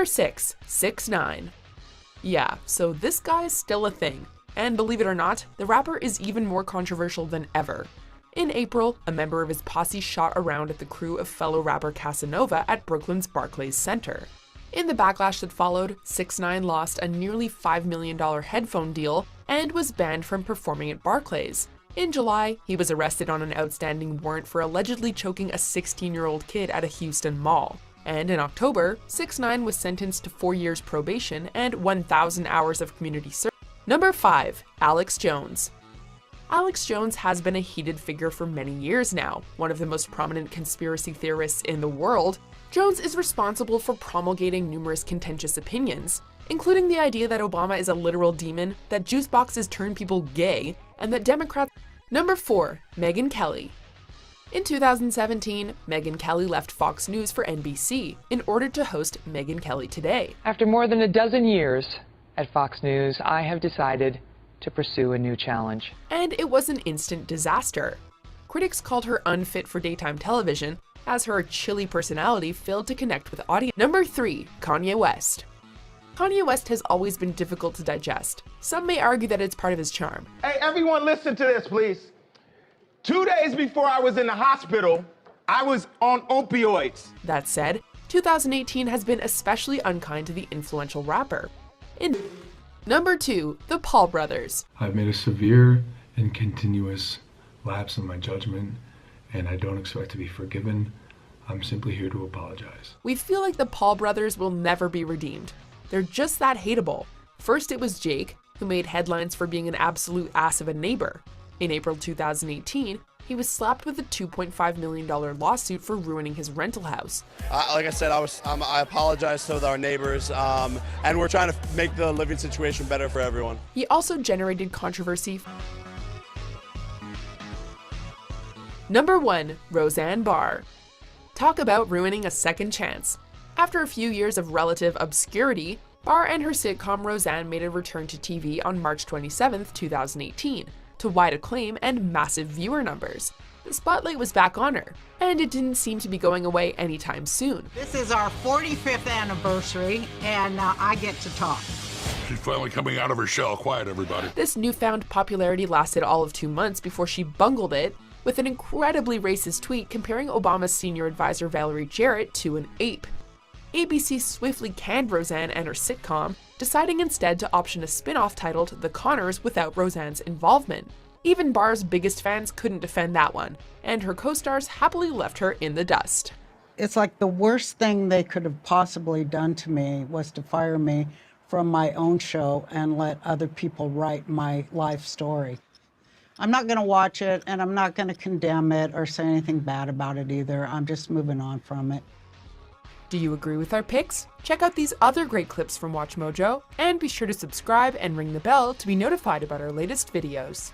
6. 6ix9ine. Yeah, so this guy is still a thing. And believe it or not, the rapper is even more controversial than ever. In April, a member of his posse shot around at the crew of fellow rapper Casanova at Brooklyn's Barclays Center. In the backlash that followed, 6ix9ine lost a nearly $5 million headphone deal and was banned from performing at Barclays. In July, he was arrested on an outstanding warrant for allegedly choking a 16-year-old kid at a Houston mall. And in October, 6ix9ine was sentenced to 4 years probation and 1,000 hours of community service. Number 5. Alex Jones. Alex Jones has been a heated figure for many years now. One of the most prominent conspiracy theorists in the world, Jones is responsible for promulgating numerous contentious opinions, including the idea that Obama is a literal demon, that juice boxes turn people gay, and that Democrats. Number 4. Megyn Kelly. In 2017, Megyn Kelly left Fox News for NBC in order to host Megyn Kelly Today. After more than a dozen years at Fox News, I have decided to pursue a new challenge. And it was an instant disaster. Critics called her unfit for daytime television, as her chilly personality failed to connect with the audience. Number 3. Kanye West. Kanye West has always been difficult to digest. Some may argue that it's part of his charm. Hey, everyone listen to this, please. 2 days before I was in the hospital, I was on opioids. That said, 2018 has been especially unkind to the influential rapper. In Number 2, the Paul brothers. I've made a severe and continuous lapse in my judgment, and I don't expect to be forgiven. I'm simply here to apologize. We feel like the Paul brothers will never be redeemed. They're just that hateable. First it was Jake, who made headlines for being an absolute ass of a neighbor. In April 2018, he was slapped with a $2.5 million lawsuit for ruining his rental house. Like I said, I apologize to our neighbors, and we're trying to make the living situation better for everyone. He also generated controversy. Number 1. Roseanne Barr. Talk about ruining a second chance. After a few years of relative obscurity, Barr and her sitcom Roseanne made a return to TV on March 27, 2018, to wide acclaim and massive viewer numbers. The spotlight was back on her, and it didn't seem to be going away anytime soon. This is our 45th anniversary, and I get to talk. She's finally coming out of her shell. Quiet, everybody. This newfound popularity lasted all of 2 months before she bungled it with an incredibly racist tweet comparing Obama's senior advisor Valerie Jarrett to an ape. ABC swiftly canned Roseanne and her sitcom, deciding instead to option a spin-off titled The Connors without Roseanne's involvement. Even Barr's biggest fans couldn't defend that one, and her co-stars happily left her in the dust. It's like the worst thing they could have possibly done to me was to fire me from my own show and let other people write my life story. I'm not going to watch it, and I'm not going to condemn it or say anything bad about it either. I'm just moving on from it. Do you agree with our picks? Check out these other great clips from Watch Mojo, and be sure to subscribe and ring the bell to be notified about our latest videos.